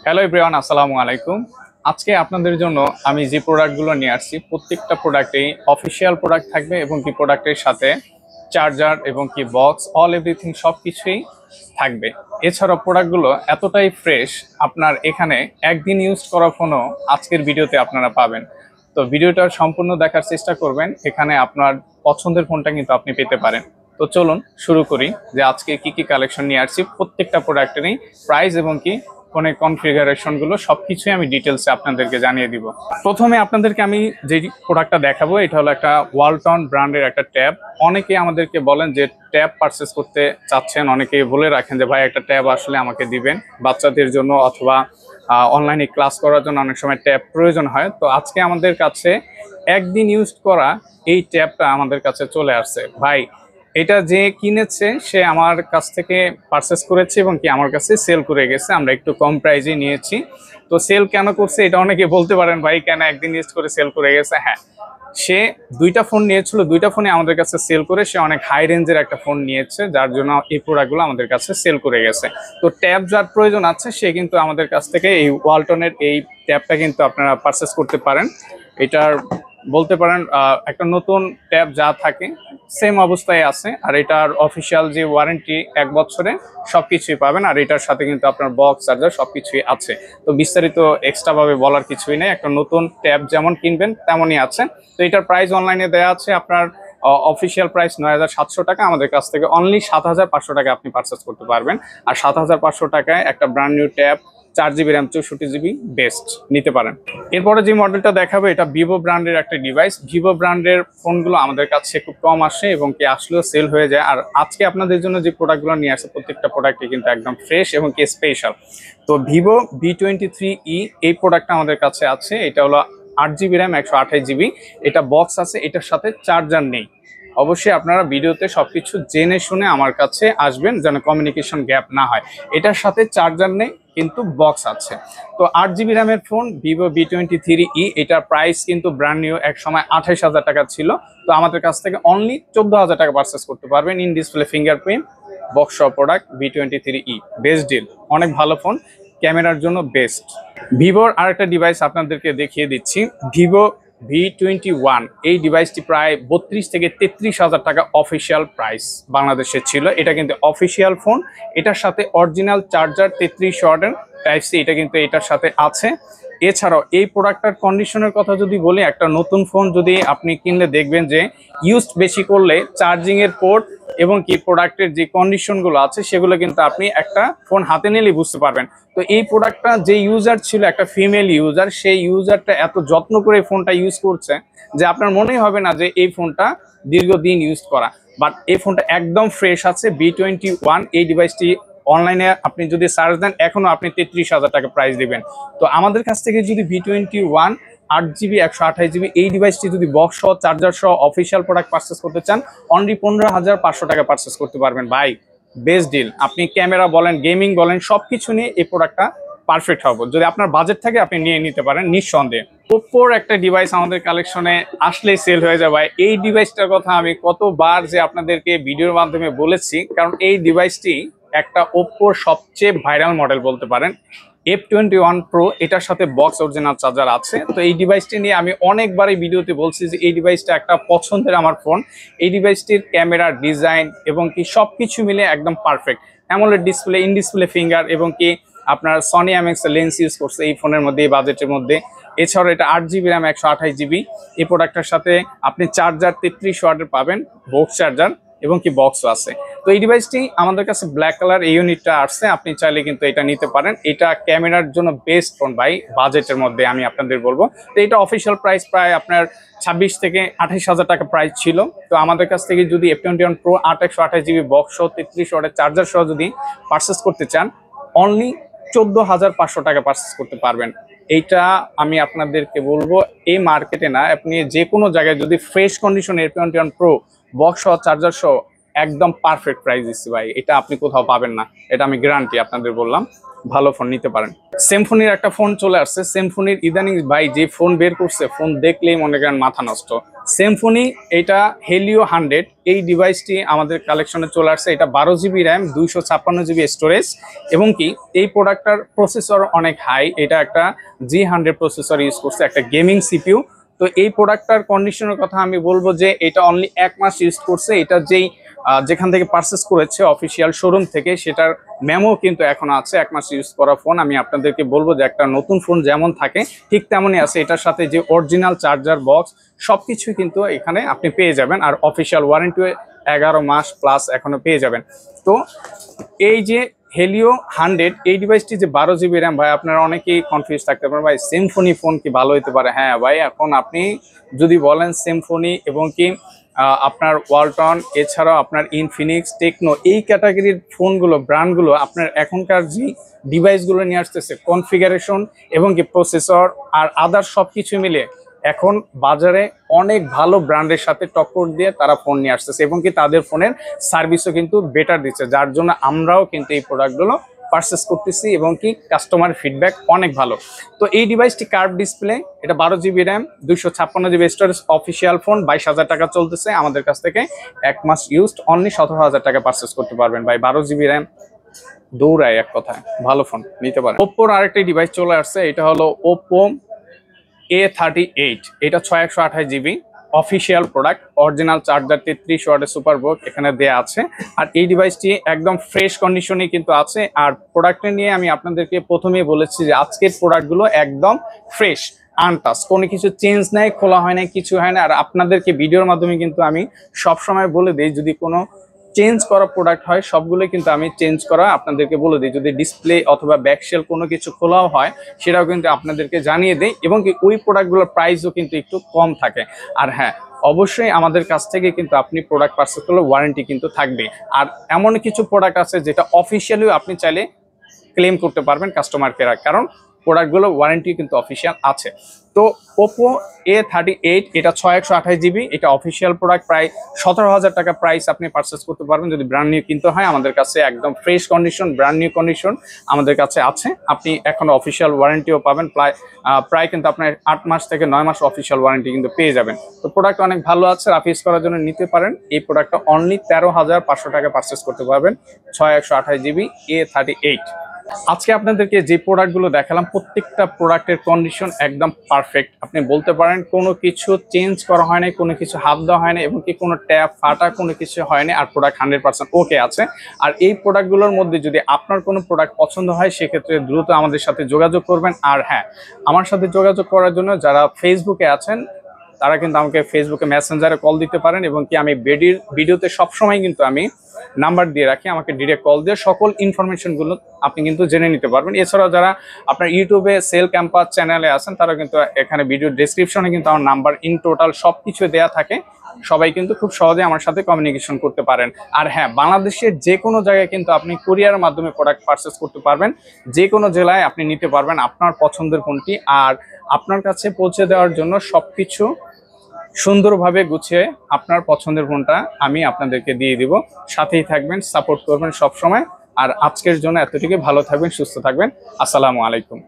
Hello everyone, আসসালামু আলাইকুম। আজকে আপনাদের জন্য আমি যে প্রোডাক্টগুলো নিয়ে আসছি প্রত্যেকটা প্রোডাক্টেই অফিসিয়াল প্রোডাক্ট থাকবে এবং কি প্রোডাক্টের সাথে চার্জার এবং কি বক্স অল এভরিথিং সব কিছুই থাকবে। এছাড়াও প্রোডাক্টগুলো এতটাই ফ্রেশ, আপনার এখানে একদিন ইউজ করা ফোনও আজকের ভিডিওতে আপনারা পাবেন। তো ভিডিওটা সম্পূর্ণ দেখার চেষ্টা করবেন, এখানে আপনার পছন্দের ফোনটা কিন্তু আপনি পেতে পারেন। তো চলুন শুরু করি যে আজকে কি কি কালেকশন নিয়ে আসছি, প্রত্যেকটা প্রোডাক্টেরই প্রাইস এবং কি ফোনের কনফিগারেশনগুলো সবকিছুই আমি ডিটেলসে আপনাদেরকে জানিয়ে দিব। প্রথমে আপনাদেরকে আমি যে প্রোডাক্টটা দেখাবো এটা হলো একটা ওয়ালটন ব্র্যান্ডের একটা ট্যাব। অনেকে আমাদেরকে বলেন যে ট্যাব পারচেস করতে চাচ্ছেন, অনেকে বলে রাখেন যে ভাই একটা ট্যাব আসলে আমাকে দিবেন বাচ্চাদের জন্য অথবা অনলাইনে ক্লাস করার জন্য অনেক সময় ট্যাব প্রয়োজন হয়। তো আজকে আমাদের কাছে একদিন ইউজ করা এই ট্যাবটা আমাদের কাছে চলে আসছে। ভাই এটা যে কিনেছে সে আমার কাছ থেকে পারচেস করেছে এবং কি আমার কাছে সেল করে গেছে, আমরা একটু কম প্রাইজে নিয়েছি। তো সেল কেন করছে এটা অনেকে বলতে পারেন ভাই কেন একদিন ইউজ করে সেল করে গেছে। হ্যাঁ, সে দুইটা ফোন নিয়েছিল, দুইটা ফোনে আমাদের কাছে সেল করে সে অনেক হাই রেঞ্জের একটা ফোন নিয়েছে, যার জন্য এই প্রোডাক্টগুলো আমাদের কাছে সেল করে গেছে। তো ট্যাব যার প্রয়োজন আছে সে কিন্তু আমাদের কাছ থেকে এই ওয়ালটনের এই ট্যাবটা কিন্তু আপনারা পারচেস করতে পারেন। এটার বলতে পারেন একটা নতুন ট্যাব যা থাকে সেম অবস্থায় আছে, আর এটার অফিসিয়াল যে ওয়ারেন্টি 1 বছরে সবকিছুই পাবেন, আর এটার সাথে কিন্তু আপনার বক্স চার্জার সবকিছুই আছে। তো বিস্তারিত এক্সট্রা ভাবে বলার কিছুই নেই, একটা নতুন ট্যাব যেমন কিনবেন তেমনই আছে। তো এটার প্রাইস অনলাইনে দেওয়া আছে, আপনার অফিসিয়াল প্রাইস ৯,৭০০ টাকা, আমাদের কাছ থেকে অনলি ৭,৫০০ টাকা আপনি পারচেস করতে পারবেন। আর ৭,৫০০ টাকায় একটা brand new tab 4 GB RAM 64 GB best নিতে পারেন। এরপরে যে মডেলটা দেখাবো এটা ভিভো ব্র্যান্ডের একটা ডিভাইস। ভিভো ব্র্যান্ডের ফোনগুলো আমাদের কাছে খুব কম আসে এবং কি আসলেও সেল হয়ে যায়। আর আজকে আপনাদের জন্য যে প্রোডাক্টগুলো নিয়ে আসে প্রত্যেকটা প্রোডাক্টই কিন্তু একদম ফ্রেশ এবং কি স্পেশাল। তো ভিভো V23e এই প্রোডাক্টটা আমাদের কাছে আছে। এটা হলো 8 GB র্যাম 128 GB, এটা বক্স আছে, এটার সাথে চার্জার নেই। অবশ্যই আপনারা ভিডিওতে সবকিছু জেনে শুনে আমার কাছে আসবেন যেন কমিউনিকেশন গ্যাপ না হয়। এটার সাথে চার্জার নেই কিন্তু বক্স আছে। তো 8 GB র্যামের ফোন ভিভো V23e, এটার প্রাইস কিন্তু ব্র্যান্ড নিউ এক সময় 28,000 টাকা ছিল। তো আমাদের কাছ থেকে অনলি 14,000 টাকা পারচেস করতে পারবেন। ইন ডিসপ্লে ফিঙ্গারপ্রিন্ট বক্স সহ প্রোডাক্ট V23e বেস্ট ডিল, অনেক ভালো ফোন, ক্যামেরার জন্য বেস্ট। ভিভোর আরেকটা ডিভাইস আপনাদেরকে দেখিয়ে দিচ্ছি, ভিভো V21। এই ডিভাইসটি প্রায় 32 থেকে 33,000 টাকা অফিসিয়াল প্রাইস বাংলাদেশে ছিল। এটা কিন্তু অফিসিয়াল ফোন, এটার সাথে অরিজিনাল চার্জার 33 ওয়াটের টাইপ সি এটা কিন্তু এটার সাথে আছে। এছাড়াও এই প্রোডাক্টটার কন্ডিশনের কথা যদি বলি, একটা নতুন ফোন যদি আপনি কিনলে দেখবেন যে ইউজড বেশি করলে চার্জিং এর পোর্ট এবং কি প্রোডাক্টের যে কন্ডিশনগুলো আছে সেগুলো কিন্তু আপনি একটা ফোন হাতে নিলেই বুঝতে পারবেন। তো এই প্রোডাক্টটা যে ইউজার ছিল একটা ফিমেল ইউজার, সেই ইউজারটা এত যত্ন করে ফোনটা ইউজ করছে যে আপনার মনেই হবে না যে এই ফোনটা দীর্ঘদিন ইউজ করা। বাট এই ফোনটা একদম ফ্রেশ আছে। V21 এই ডিভাইসটি অনলাইনে আপনি যদি সার্চ দেন এখনো আপনি 33,000 টাকা প্রাইস দিবেন। তো আমাদের কাছ থেকে যদি V21 8 GB 128 GB এই ডিভাইসটি যদি বক্স সহ চার্জার সহ অফিসিয়াল প্রোডাক্ট পারচেস করতে চান অনলি 15,500 টাকা পারচেস করতে পারবেন। ভাই বেস্ট ডিল, আপনি ক্যামেরা বলেন গেমিং বলেন সবকিছু নিয়ে এই প্রোডাক্টটা পারফেক্ট হবে। যদি আপনার বাজেট থাকে আপনি নিয়ে নিতে পারেন নিঃসন্দেহে। ওপ্পোর একটা ডিভাইস আমাদের কালেকশনে আসলেই সেল হয়ে যাবে। এই ডিভাইসটার কথা আমি কতবার যে আপনাদেরকে ভিডিওর মাধ্যমে বলেছি, কারণ এই ডিভাইসটি একটা ওপ্পোর সবচেয়ে ভাইরাল মডেল বলতে পারেন, F21 Pro। এটার সাথে বক্স অরিজিনাল চার্জার আছে। তো এই ডিভাইসটি নিয়ে আমি অনেকবারই ভিডিওতে বলছি যে এই ডিভাইসটা একটা পছন্দের আমার ফোন। এই ডিভাইসটির ক্যামেরা ডিজাইন এবং কি সবকিছু মিলে একদম perfect. AMOLED display, in display finger এবং কি আপনার সনি IMX লেন্স ইউজ করছে এই ফোনের মধ্যে, এই বাজেটের মধ্যে। এছাড়াও এটা 8 GB র্যাম 128 GB। এই প্রোডাক্টটার সাথে আপনি চার্জার 33 ওয়াটের পাবেন, বক্স চার্জার এবং কি বক্সও আছে। তো এই ডিভাইসটি আমাদের কাছে ব্ল্যাক কালার এই ইউনিটটা আসছে, আপনি চাইলে কিন্তু এটা নিতে পারেন। এটা ক্যামেরার জন্য বেস্ট ফোন ভাই বাজেটের মধ্যে আমি আপনাদের বলবো। তো এটা অফিসিয়াল প্রাইস প্রায় আপনার 26 থেকে 28,000 টাকা প্রাইস ছিল। তো আমাদের কাছ থেকে যদি F21 Pro 8 128 GB বক্স সহ 33 ওয়াটের চার্জার সহ যদি পারচেস করতে চান অনলি 14,500 টাকা পারচেস করতে পারবেন। এইটা আমি আপনাদেরকে বলবো এই মার্কেটে না, আপনি যে কোনো জায়গায় যদি fresh condition F21 Pro box সহ চার্জার সহ একদম পারফেক্ট প্রাইস দিচ্ছি ভাই, এটা আপনি কোথাও পাবেন না, এটা আমি গ্যারান্টি আপনাদের বললাম। ভালো ফোন নিতে পারেন। সিম্ফনির একটা ফোন চলে আসছে। সিম্ফনির ইদানিং ভাই যে ফোন বের করছে, ফোন দেখলেই মনে করেন মাথা নষ্ট। সিম্ফনি, এটা হেলিও 100, এই ডিভাইসটি আমাদের কালেকশনে চলে আসছে। এটা 12 GB র্যাম, 256 GB স্টোরেজ, এবং কি এই প্রোডাক্টটার প্রসেসর অনেক হাই। এটা একটা G100 প্রসেসর ইউজ করছে, একটা গেমিং সিপিইউ। তো এই প্রোডাক্টটার কন্ডিশনের কথা আমি বলবো যে এটা অনলি 1 মাস ইউজ করছে। এটা যেখান থেকে পারচেস করেছে অফিসিয়াল শোরুম থেকে, সেটার মেমো কিন্তু এখন আছে। 1 মাস ইউজ করা ফোন। আমি আপনাদেরকে বলবো যে একটা নতুন ফোন যেমন থাকে ঠিক তেমনই আছে। এটার সাথে যে অরিজিনাল চার্জার বক্স সবকিছু কিন্তু এখানে আপনি পেয়ে যাবেন, আর অফিসিয়াল ওয়ারেন্টি 11 মাস প্লাস এখনো পেয়ে যাবেন। তো এই যে হেলিও 100, এই ডিভাইসটি যে 12 GB র্যাম, ভাই আপনারা অনেকেই কনফিউজ থাকতে পারেন ভাই সিম্ফনি ফোন কি ভালো হতে পারে। হ্যাঁ ভাই, এখন আপনি যদি বলেন সিম্ফনি এবং কি আপনার ওয়ালটন, এছাড়াও আপনার ইনফিনিক্স, টেকনো, এই ক্যাটাগরির ফোনগুলো, ব্র্যান্ডগুলো আপনার এখনকার যে ডিভাইসগুলো নিয়ে আসতেছে, কনফিগারেশন এবং কি প্রসেসর আর আদার সব কিছু মিলে এখন বাজারে অনেক ভালো ব্র্যান্ডের সাথে টক্কর দিয়ে তারা ফোন নিয়ে আসতেছে, এবং কি তাদের ফোনের সার্ভিসও কিন্তু বেটার দিচ্ছে, যার জন্য আমরাও কিন্তু এই প্রোডাক্টগুলো পারচেস করতেছি, এবং কি কাস্টমার ফিডব্যাক অনেক ভালো। তো এই ডিভাইসটি কার্ভ ডিসপ্লে, এটা 12 GB RAM, 256 GB storage, official phone 22,000 টাকা চলতেছে আমাদের কাছ থেকে। 1 মাস ইউজড, অনলি 17,000 টাকা পারচেস করতে পারবেন ভাই। 12 GB র্যাম দৌড়ায় এক কথায়, ভালো ফোন নিতে পারেন। ওপ্পোর আরেকটি ডিভাইস চলে আসছে, এটা হলো ওপ্পো A38। এটা 6128 GB official product, original charger 33 ওয়াটের সুপার বোর্ড এখানে দেয়া আছে। আর এই ডিভাইসটি একদম ফ্রেশ কন্ডিশনে কিন্তু আছে। আর প্রোডাক্টটা নিয়ে আমি আপনাদেরকে প্রথমেই বলেছি যে আজকের প্রোডাক্টগুলো একদম ফ্রেশ, আনটাচ, কোনো কিছু চেঞ্জ নাই, খোলা হয় না, কিছু হয় না। আর আপনাদেরকে ভিডিওর মাধ্যমে কিন্তু আমি সবসময় বলে দিই, যদি কোনো চেঞ্জ করা প্রোডাক্ট হয় সবগুলোই কিন্তু আমি চেঞ্জ করা আপনাদেরকে বলে দিই। যদি ডিসপ্লে অথবা ব্যাকশেল কোনো কিছু খোলাও হয় সেটাও কিন্তু আপনাদেরকে জানিয়ে দেই, এবং কি ওই প্রোডাক্টগুলোর প্রাইসও কিন্তু একটু কম থাকে। আর হ্যাঁ, অবশ্যই আমাদের কাছ থেকে কিন্তু আপনি প্রোডাক্ট পারচেজ করলে ওয়ারেন্টি কিন্তু থাকবে। আর এমন কিছু প্রোডাক্ট আছে যেটা অফিসিয়ালিও আপনি চাইলে ক্লেম করতে পারবেন কাস্টমার কেয়ার, কারণ প্রোডাক্টগুলো ওয়ারেন্টি কিন্তু অফিসিয়াল আছে। তো ওপো A38, এটা 6128 GB, এটা অফিসিয়াল প্রোডাক্ট, প্রায় 17,000 টাকা প্রাইস আপনি পারচেস করতে পারবেন। যদি ব্র্যান্ড নিউ কিনতে হয় আমাদের কাছে একদম fresh condition, brand new condition আমাদের কাছে আছে। আপনি এখন অফিসিয়াল ওয়ারেন্টিও পাবেন, প্রায় কিন্তু আপনার 8 মাস থেকে 9 মাস অফিসিয়াল ওয়ারেন্টি কিন্তু পেয়ে যাবেন। তো প্রোডাক্ট অনেক ভালো আছে, রাফ করার জন্য নিতে পারেন। এই প্রোডাক্টটা অনলি 13,500 টাকা পারচেস করতে পারবেন, 6128 GB A38। আজকে আপনাদেরকে যে প্রোডাক্টগুলো দেখালাম প্রত্যেকটা প্রোডাক্টের কন্ডিশন একদম পারফেক্ট। আপনি বলতে পারেন কোনো কিছু চেঞ্জ করা হয় না, কোনো কিছু হাত দেওয়া হয় না, এবং কি কোনো ট্যাপ ফাটা কোনো কিছু হয় না। আর প্রোডাক্ট 100% ওকে আছে। আর এই প্রোডাক্টগুলোর মধ্যে যদি আপনার কোনো প্রোডাক্ট পছন্দ হয় সেক্ষেত্রে দ্রুত আমাদের সাথে যোগাযোগ করবেন। আর হ্যাঁ, আমার সাথে যোগাযোগ করার জন্য যারা ফেসবুকে আছেন তারা কিন্তু আমাকে ফেসবুকে মেসেঞ্জারে কল দিতে পারেন, এবং কি আমি ভিডিওতে সবসময় কিন্তু আমি নাম্বার দিয়ে রাখি, আমাকে ডিরেক্ট কল দিয়ে সকল ইনফরমেশনগুলো আপনি কিন্তু জেনে নিতে পারবেন। এছাড়াও যারা আপনার ইউটিউবে সেল ক্যাম্পাস চ্যানেলে আছেন তারা কিন্তু এখানে ভিডিও ডেসক্রিপশনে কিন্তু আমার নাম্বার ইন টোটাল সব কিছু দেওয়া থাকে, সবাই কিন্তু খুব সহজে আমার সাথে কমিউনিকেশন করতে পারেন। আর হ্যাঁ, বাংলাদেশের যে কোনো জায়গায় কিন্তু আপনি কুরিয়ারের মাধ্যমে প্রোডাক্ট পারচেস করতে পারবেন, যে কোনো জেলায় আপনি নিতে পারবেন আপনার পছন্দের ফোনটি। আর আপনার কাছে পৌঁছে দেওয়ার জন্য সবকিছু সুন্দরভাবে গুছিয়ে আপনার পছন্দের ফোনটা আমি আপনাদেরকে দিয়ে দিব। সাথেই থাকবেন, সাপোর্ট করবেন সব সময়। আর আজকের জন্য এতটুকু, ভালো থাকবেন, সুস্থ থাকবেন। আসসালামু আলাইকুম।